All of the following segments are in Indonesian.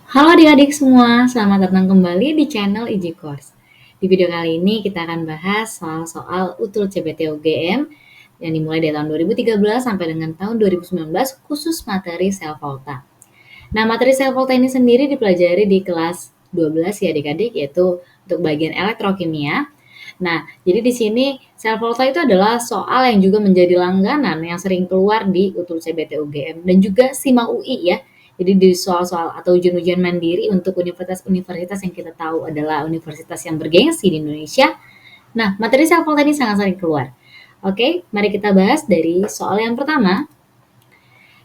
Halo adik-adik semua, selamat datang kembali di channel IJ Course. Di video kali ini kita akan bahas soal-soal UTUL CBT UGM yang dimulai dari tahun 2013 sampai dengan tahun 2019 khusus materi sel volta. Nah, materi sel volta ini sendiri dipelajari di kelas 12 ya adik-adik, yaitu untuk bagian elektrokimia. Nah, jadi di sini sel volta itu adalah soal yang juga menjadi langganan yang sering keluar di UTUL CBT UGM dan juga SIMA UI ya. Jadi di soal-soal atau ujian-ujian mandiri untuk universitas-universitas yang kita tahu adalah universitas yang bergengsi di Indonesia. Nah, materi sel volta ini sangat sering keluar. Oke, mari kita bahas dari soal yang pertama.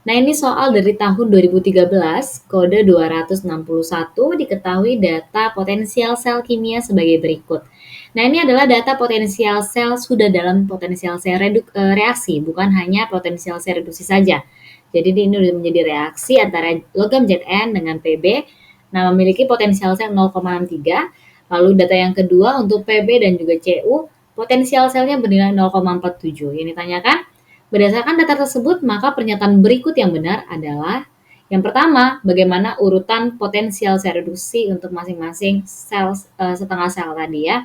Nah, ini soal dari tahun 2013, kode 261 diketahui data potensial sel kimia sebagai berikut. Nah, ini adalah data potensial sel sudah dalam potensial sel reaksi, bukan hanya potensial sel reduksi saja. Jadi ini sudah menjadi reaksi antara logam Zn dengan Pb. Nah, memiliki potensial sel 0,63. Lalu data yang kedua untuk Pb dan juga Cu, potensial selnya bernilai 0,47. Yang ditanyakan, berdasarkan data tersebut, maka pernyataan berikut yang benar adalah yang pertama, bagaimana urutan potensial sel reduksi untuk masing-masing sel setengah sel tadi ya.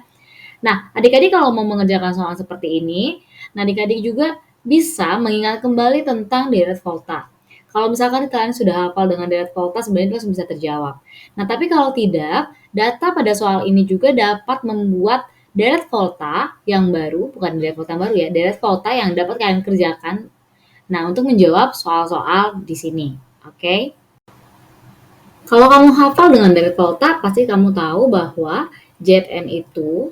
Nah, adik-adik kalau mau mengerjakan soal seperti ini, nah adik-adik juga bisa mengingat kembali tentang deret volta. Kalau misalkan kalian sudah hafal dengan deret volta, sebenarnya itu langsung bisa terjawab. Nah, tapi kalau tidak, data pada soal ini juga dapat membuat deret volta yang baru, bukan deret volta yang baru ya, deret volta yang dapat kalian kerjakan. Nah, untuk menjawab soal-soal di sini. Oke? Okay? Kalau kamu hafal dengan deret volta, pasti kamu tahu bahwa Zn itu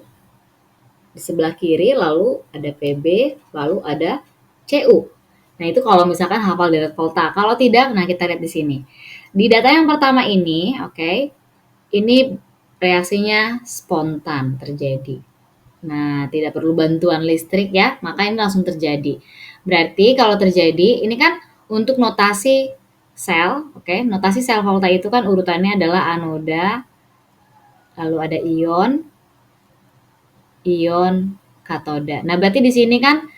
di sebelah kiri, lalu ada Pb, lalu ada Cu. Nah, itu kalau misalkan hafal deret volta. Kalau tidak, nah kita lihat di sini. Di data yang pertama ini, oke, ini reaksinya spontan terjadi. Nah, tidak perlu bantuan listrik ya, maka ini langsung terjadi. Berarti kalau terjadi, ini kan untuk notasi sel, oke, notasi sel volta itu kan urutannya adalah anoda, lalu ada ion katoda. Nah, berarti di sini kan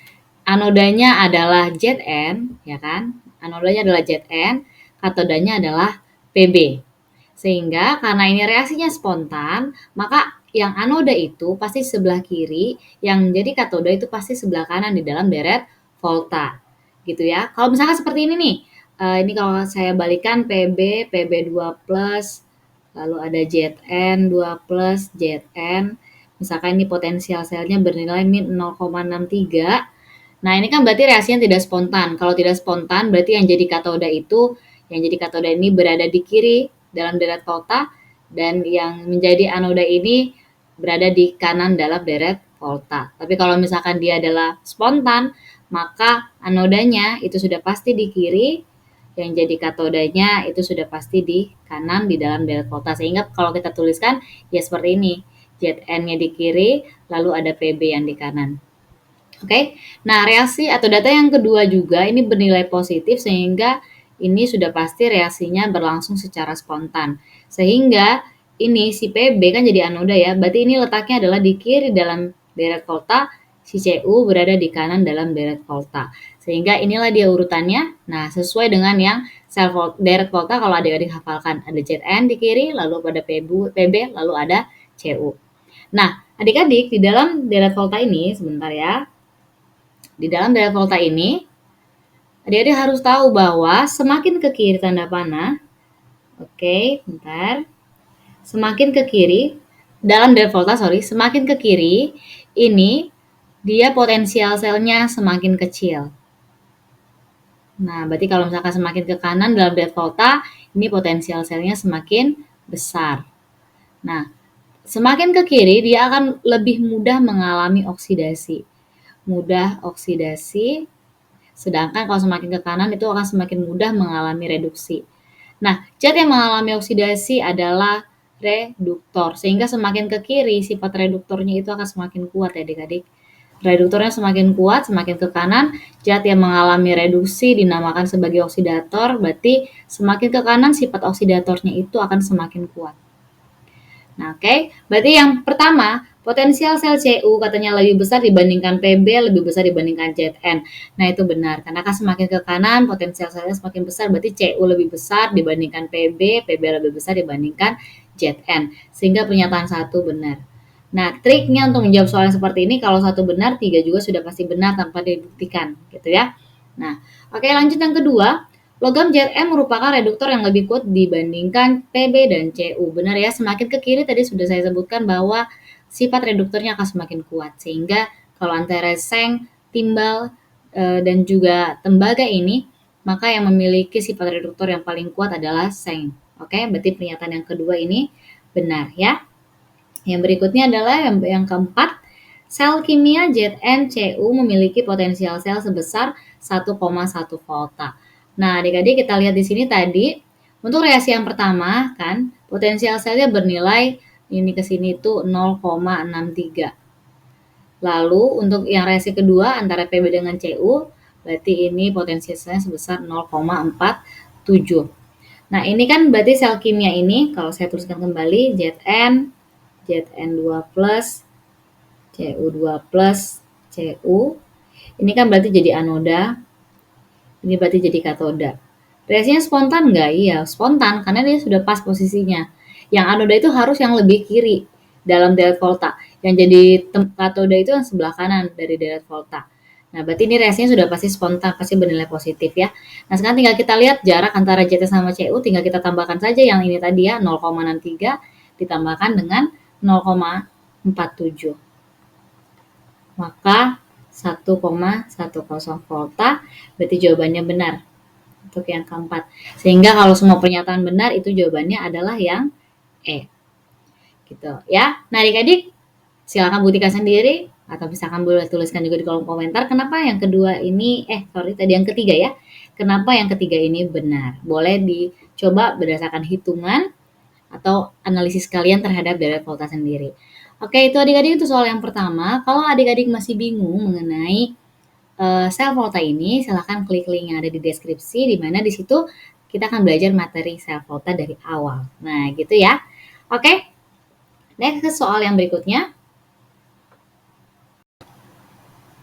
anodanya adalah Zn, ya kan? Anodanya adalah Zn, katodanya adalah Pb. Sehingga karena ini reaksinya spontan, maka yang anoda itu pasti sebelah kiri, yang jadi katoda itu pasti sebelah kanan di dalam deret volta. Gitu ya. Kalau misalkan seperti ini nih, ini kalau saya balikan Pb 2 plus, lalu ada Zn 2 plus, Zn, misalkan ini potensial selnya bernilai min 0,63. Nah, ini kan berarti reaksinya tidak spontan. Kalau tidak spontan, berarti yang jadi katoda ini berada di kiri dalam deret volta, dan yang menjadi anoda ini berada di kanan dalam deret volta. Tapi kalau misalkan dia adalah spontan, maka anodanya itu sudah pasti di kiri, yang jadi katodanya itu sudah pasti di kanan di dalam deret volta. Sehingga kalau kita tuliskan ya seperti ini. Zn-nya di kiri, lalu ada Pb yang di kanan. Oke. Nah, reaksi atau data yang kedua juga ini bernilai positif sehingga ini sudah pasti reaksinya berlangsung secara spontan. Sehingga ini si Pb kan jadi anoda ya. Berarti ini letaknya adalah di kiri dalam deret volta, si Cu berada di kanan dalam deret volta. Sehingga inilah dia urutannya. Nah, sesuai dengan yang deret volta kalau adik-adik hafalkan. Ada Zn di kiri, lalu ada Pb, lalu ada Cu. Nah, adik-adik di dalam deret volta ini, sebentar ya. Di dalam deret volta ini, adik-adik harus tahu bahwa semakin ke kiri tanda panah, oke, bentar. Semakin ke kiri, dalam deret volta, semakin ke kiri, ini dia potensial selnya semakin kecil. Nah, berarti kalau misalkan semakin ke kanan dalam deret volta, ini potensial selnya semakin besar. Nah, semakin ke kiri, dia akan lebih mudah mengalami oksidasi. Mudah oksidasi, sedangkan kalau semakin ke kanan itu akan semakin mudah mengalami reduksi. Nah, zat yang mengalami oksidasi adalah reduktor, sehingga semakin ke kiri sifat reduktornya itu akan semakin kuat ya adik-adik. Reduktornya semakin kuat, semakin ke kanan, zat yang mengalami reduksi dinamakan sebagai oksidator, berarti semakin ke kanan sifat oksidatornya itu akan semakin kuat. Nah, oke. Berarti yang pertama, Potensial sel CU katanya lebih besar dibandingkan PB, lebih besar dibandingkan ZN. Nah, itu benar. Karena kan semakin ke kanan, potensial selnya semakin besar, berarti CU lebih besar dibandingkan PB, PB lebih besar dibandingkan ZN. Sehingga pernyataan 1 benar. Nah, triknya untuk menjawab soal yang seperti ini, kalau 1 benar, 3 juga sudah pasti benar tanpa dibuktikan, gitu ya. Nah, oke, lanjut yang kedua. Logam Zm merupakan reduktor yang lebih kuat dibandingkan Pb dan Cu. Benar ya, semakin ke kiri tadi sudah saya sebutkan bahwa sifat reduktornya akan semakin kuat. Sehingga kalau antara seng, timbal, dan juga tembaga ini, maka yang memiliki sifat reduktor yang paling kuat adalah seng. Oke, berarti pernyataan yang kedua ini benar ya. Yang berikutnya adalah yang keempat, sel kimia ZnCu memiliki potensial sel sebesar 1,1 volta. Nah, adik-adik kita lihat di sini tadi, untuk reaksi yang pertama kan, potensial selnya bernilai ini ke sini itu 0,63. Lalu untuk yang reaksi kedua antara Pb dengan Cu, berarti ini potensial selnya sebesar 0,47. Nah, ini kan berarti sel kimia ini, kalau saya tuliskan kembali, Zn2 plus, Cu2 plus, Cu. Ini kan berarti jadi anoda, ini berarti jadi katoda. Reaksinya spontan nggak? Iya, spontan, karena dia sudah pas posisinya. Yang anoda itu harus yang lebih kiri dalam deret volta. Yang jadi katoda itu yang sebelah kanan dari deret volta. Nah, berarti ini reaksinya sudah pasti spontan, pasti bernilai positif ya. Nah, sekarang tinggal kita lihat jarak antara Zn sama Cu, tinggal kita tambahkan saja yang ini tadi ya, 0,63 ditambahkan dengan 0,47. Maka 1,10 volta, berarti jawabannya benar untuk yang keempat. Sehingga kalau semua pernyataan benar, itu jawabannya adalah yang E. Gitu ya. Nah, adik-adik silakan buktikan sendiri atau misalkan boleh tuliskan juga di kolom komentar kenapa yang kedua ini tadi yang ketiga ya. Kenapa yang ketiga ini benar? Boleh dicoba berdasarkan hitungan atau analisis kalian terhadap deret volta sendiri. Oke, itu adik-adik itu soal yang pertama. Kalau adik-adik masih bingung mengenai sel volta ini, silahkan klik link yang ada di deskripsi, di mana di situ kita akan belajar materi sel volta dari awal. Nah, gitu ya. Oke, next ke soal yang berikutnya.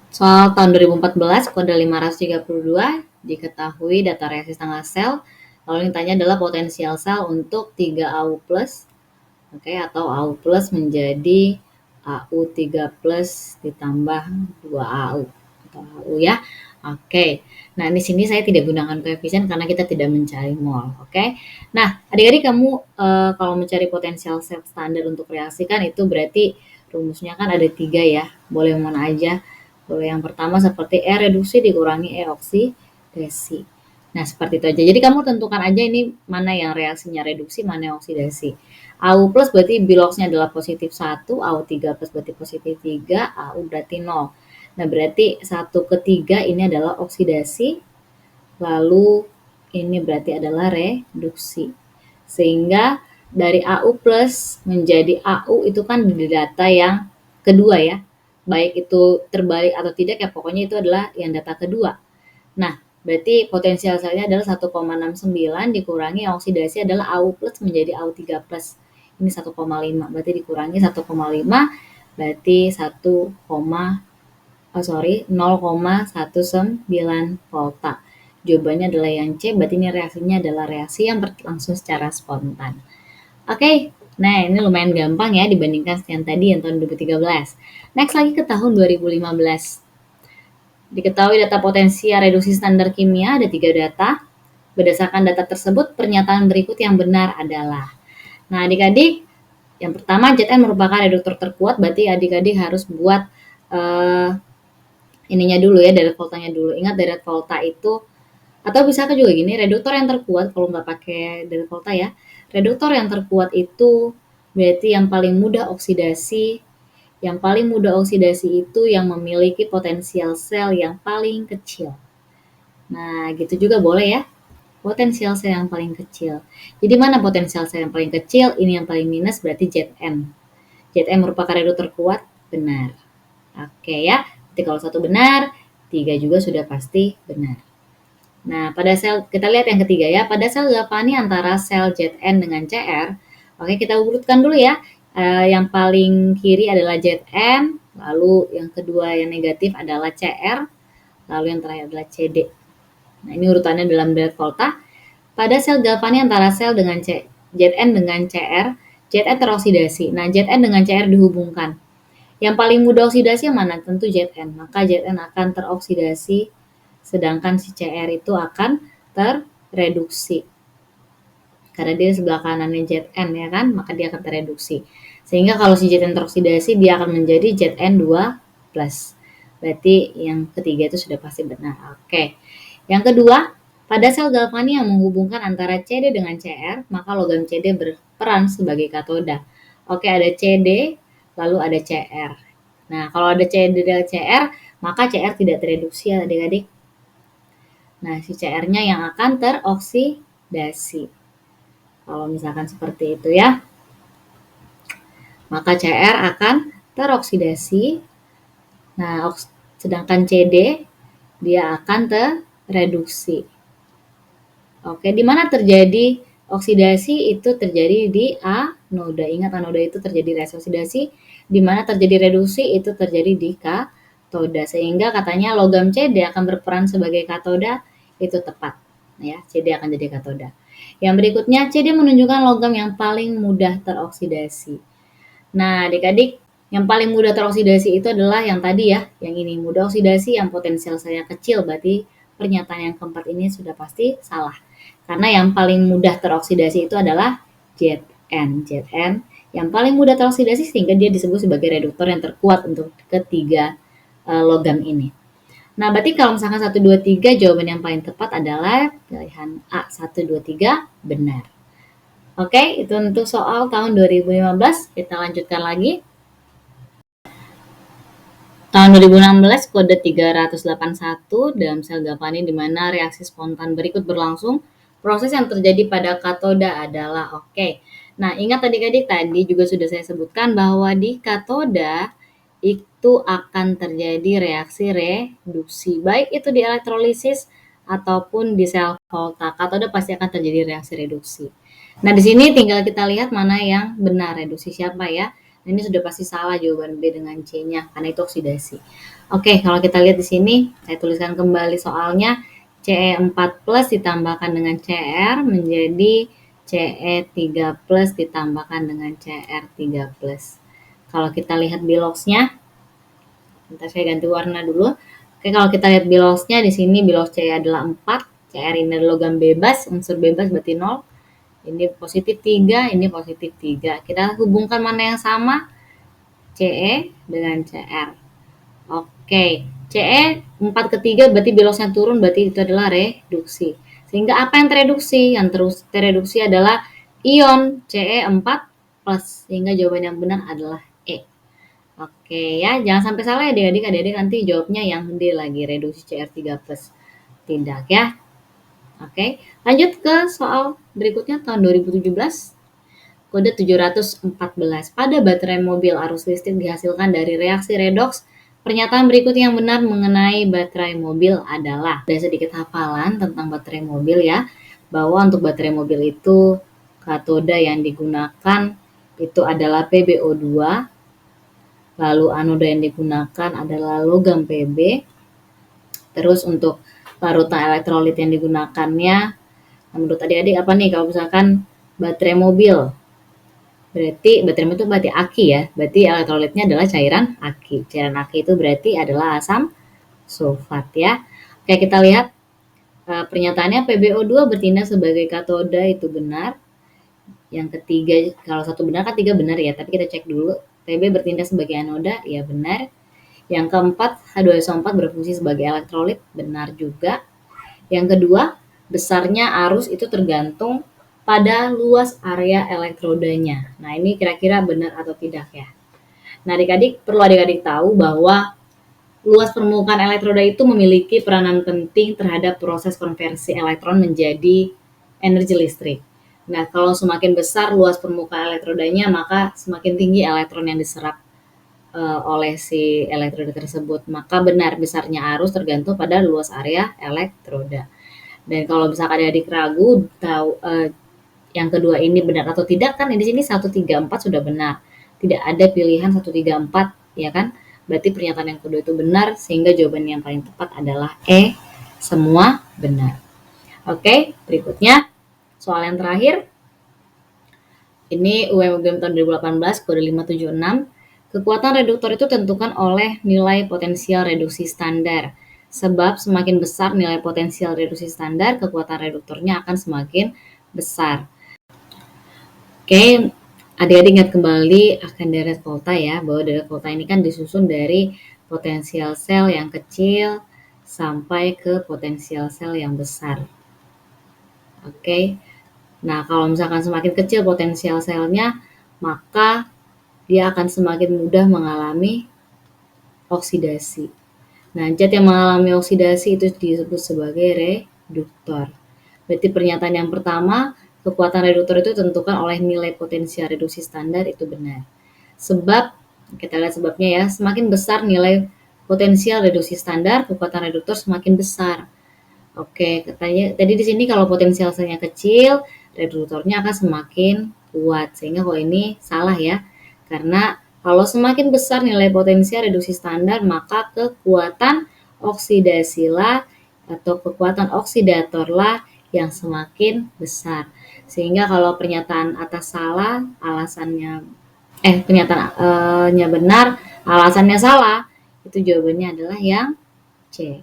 Soal tahun 2014, kode 532, diketahui data reaksi setengah sel, lalu yang ditanya adalah potensial sel untuk 3 AU+, oke, atau AU plus menjadi AU3 plus ditambah 2 AU atau AU ya. Oke. Nah, di sini saya tidak gunakan koefisien karena kita tidak mencari mol, oke. Nah, adik-adik kamu kalau mencari potensial sel standar untuk reaksi kan itu berarti rumusnya kan ada 3 ya. Boleh mana aja. Boleh yang pertama seperti E reduksi dikurangi E oksidasi. Nah, seperti itu aja. Jadi kamu tentukan aja ini mana yang reaksinya reduksi, mana yang oksidasi. AU plus berarti biloxnya adalah positif 1, AU3 plus berarti positif 3, AU berarti 0. Nah, berarti 1 ke 3 ini adalah oksidasi, lalu ini berarti adalah reduksi. Sehingga dari AU plus menjadi AU itu kan di data yang kedua ya. Baik itu terbalik atau tidak ya pokoknya itu adalah yang data kedua. Nah, berarti potensial selnya adalah 1,69 dikurangi oksidasi adalah AU plus menjadi AU3 plus. Ini 1,5 berarti dikurangi 1,5 berarti 0,19 volta. Jawabannya adalah yang C, berarti ini reaksinya adalah reaksi yang berlangsung secara spontan. Oke, nah ini lumayan gampang ya dibandingkan yang tadi yang tahun 2013. Next lagi ke tahun 2015. Diketahui data potensial reduksi standar kimia ada 3 data. Berdasarkan data tersebut, pernyataan berikut yang benar adalah. Nah, adik-adik, yang pertama Zn merupakan reduktor terkuat, berarti adik-adik harus buat ininya dulu ya, deret voltanya dulu. Ingat deret volta itu, atau bisa juga gini, reduktor yang terkuat, kalau nggak pakai deret volta ya, reduktor yang terkuat itu berarti yang paling mudah oksidasi. Yang paling mudah oksidasi itu yang memiliki potensial sel yang paling kecil. Nah, gitu juga boleh ya. Potensial sel yang paling kecil. Jadi mana potensial sel yang paling kecil? Ini yang paling minus berarti Zn. Zn merupakan reduktor kuat? Benar. Oke ya. Jadi kalau satu benar, 3 juga sudah pasti benar. Nah, pada sel, kita lihat yang ketiga ya. Pada sel Galvani antara sel Zn dengan Cr, oke kita urutkan dulu ya. Yang paling kiri adalah Zn, lalu yang kedua yang negatif adalah Cr, lalu yang terakhir adalah Cd. Nah, ini urutannya dalam derajat volta. Pada sel galvani antara sel dengan Zn dengan Cr, Zn teroksidasi. Nah, Zn dengan Cr dihubungkan. Yang paling mudah oksidasi yang mana? Tentu Zn. Maka Zn akan teroksidasi, sedangkan si Cr itu akan terreduksi. Karena dia sebelah kanannya Zn ya kan, maka dia akan tereduksi. Sehingga kalau si Zn teroksidasi, dia akan menjadi Zn2+. Berarti yang ketiga itu sudah pasti benar. Oke. Yang kedua, pada sel galvani yang menghubungkan antara Cd dengan Cr, maka logam Cd berperan sebagai katoda. Oke, ada Cd, lalu ada Cr. Nah, kalau ada Cd dan Cr, maka Cr tidak tereduksi ya adik-adik. Nah, si Cr-nya yang akan teroksidasi. Kalau misalkan seperti itu ya, maka Cr akan teroksidasi. Nah, sedangkan Cd dia akan tereduksi. Oke, di mana terjadi oksidasi? Itu terjadi di anoda. Ingat, anoda itu terjadi reaksi oksidasi. Di mana terjadi reduksi? Itu terjadi di katoda. Sehingga katanya logam Cd akan berperan sebagai katoda, itu tepat. Ya, Cd akan jadi katoda. Yang berikutnya, Cd menunjukkan logam yang paling mudah teroksidasi. Nah, adik-adik, yang paling mudah teroksidasi itu adalah yang tadi ya, yang ini mudah oksidasi, yang potensial saya kecil, berarti pernyataan yang keempat ini sudah pasti salah. Karena yang paling mudah teroksidasi itu adalah Zn. Zn yang paling mudah teroksidasi sehingga dia disebut sebagai reduktor yang terkuat untuk ketiga logam ini. Nah, berarti kalau misalkan 1, 2, 3, jawaban yang paling tepat adalah pilihan A, 1, 2, 3, benar. Oke, itu untuk soal tahun 2015. Kita lanjutkan lagi. Tahun 2016, kode 381 dalam sel galvani di mana reaksi spontan berikut berlangsung. Proses yang terjadi pada katoda adalah oke. Nah, ingat adik-adik tadi juga sudah saya sebutkan bahwa di katoda itu akan terjadi reaksi reduksi. Baik itu di elektrolisis ataupun di sel volta. Katoda pasti akan terjadi reaksi reduksi. Nah, di sini tinggal kita lihat mana yang benar, reduksi siapa ya. Nah, ini sudah pasti salah jawaban B dengan C-nya, karena itu oksidasi. Oke, kalau kita lihat di sini, saya tuliskan kembali soalnya. Ce4 plus ditambahkan dengan Cr menjadi Ce3 plus ditambahkan dengan Cr3 plus. Kalau kita lihat biloxnya, bentar saya ganti warna dulu. Oke, kalau kita lihat biloxnya, di sini bilox Ce adalah 4, Cr ini adalah logam bebas, unsur bebas berarti 0. Ini positif 3, ini positif 3. Kita hubungkan mana yang sama? Ce dengan Cr. Oke, Ce 4 ke 3 berarti biloxnya turun, berarti itu adalah reduksi. Sehingga apa yang tereduksi? Yang terus tereduksi adalah ion Ce4+. Sehingga jawaban yang benar adalah E. Oke ya, jangan sampai salah ya adik-adik nanti jawabnya yang D lagi, reduksi Cr3+. Tidak ya. Oke, lanjut ke soal berikutnya tahun 2017. Kode 714. Pada baterai mobil arus listrik dihasilkan dari reaksi redoks. Pernyataan berikut yang benar mengenai baterai mobil adalah, ada sedikit hafalan tentang baterai mobil ya, bahwa untuk baterai mobil itu katoda yang digunakan itu adalah PbO2, lalu anoda yang digunakan adalah logam Pb, terus untuk larutan elektrolit yang digunakannya, menurut adik-adik apa nih kalau misalkan baterai mobil? Berarti baterai mobil itu berarti aki ya, berarti elektrolitnya adalah cairan aki. Cairan aki itu berarti adalah asam sulfat ya. Oke, kita lihat pernyataannya PbO2 bertindak sebagai katoda, itu benar. Yang ketiga, kalau satu benar kan tiga benar ya, tapi kita cek dulu. Pb bertindak sebagai anoda, ya benar. Yang keempat, H2SO4 berfungsi sebagai elektrolit, benar juga. Yang kedua, besarnya arus itu tergantung pada luas area elektrodanya. Nah, ini kira-kira benar atau tidak ya. Nah, adik-adik perlu adik-adik tahu bahwa luas permukaan elektroda itu memiliki peranan penting terhadap proses konversi elektron menjadi energi listrik. Nah, kalau semakin besar luas permukaan elektrodanya, maka semakin tinggi elektron yang diserap oleh si elektroda tersebut. Maka benar besarnya arus tergantung pada luas area elektroda. Dan kalau misalkan adik ragu tahu yang kedua ini benar atau tidak, kan di sini 1, 3, 4 sudah benar. tidak ada pilihan 1, 3, 4, ya kan? Berarti pernyataan yang kedua itu benar, sehingga jawaban yang paling tepat adalah E, semua benar. Oke, berikutnya soal yang terakhir. Ini UM tahun 2018, kode 576. Kekuatan reduktor itu tentukan oleh nilai potensial reduksi standar. Sebab semakin besar nilai potensial reduksi standar, kekuatan reduktornya akan semakin besar. Oke, adik-adik ingat kembali akan deret volta ya, bahwa deret volta ini kan disusun dari potensial sel yang kecil sampai ke potensial sel yang besar. Oke. Nah, kalau misalkan semakin kecil potensial selnya, maka dia akan semakin mudah mengalami oksidasi. Nah, zat yang mengalami oksidasi itu disebut sebagai reduktor. Berarti pernyataan yang pertama, kekuatan reduktor itu ditentukan oleh nilai potensial reduksi standar, itu benar. Sebab, kita lihat sebabnya ya, semakin besar nilai potensial reduksi standar, kekuatan reduktor semakin besar. Oke, katanya tadi di sini kalau potensial selnya kecil, reduktornya akan semakin kuat. Sehingga kalau ini salah ya. Karena kalau semakin besar nilai potensial reduksi standar, maka kekuatan oksidasilah atau kekuatan oksidatorlah yang semakin besar. Sehingga kalau pernyataan atas salah, pernyataannya benar, alasannya salah, itu jawabannya adalah yang C.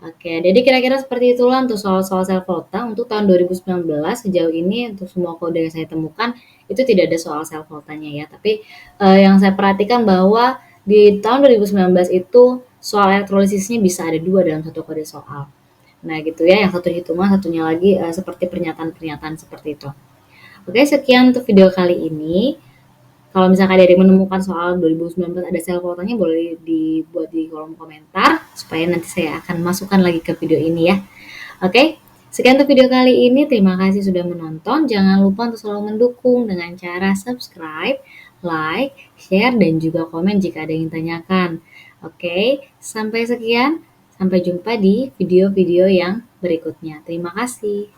Oke, jadi kira-kira seperti itulah untuk soal-soal self volta untuk tahun 2019. Sejauh ini untuk semua kode yang saya temukan itu tidak ada soal self voltanya ya. Tapi yang saya perhatikan bahwa di tahun 2019 itu soal elektrolitisnya bisa ada 2 dalam satu kode soal. Nah gitu ya, yang satu hitungan, satunya lagi seperti pernyataan-pernyataan seperti itu. Oke, sekian untuk video kali ini. Kalau misalkan ada yang menemukan soal 2019 ada self voltanya, boleh dibuat di kolom komentar supaya nanti saya akan masukkan lagi ke video ini ya. Oke, sekian untuk video kali ini. Terima kasih sudah menonton. Jangan lupa untuk selalu mendukung dengan cara subscribe, like, share, dan juga komen jika ada yang ditanyakan. Oke, sampai sekian. Sampai jumpa di video-video yang berikutnya. Terima kasih.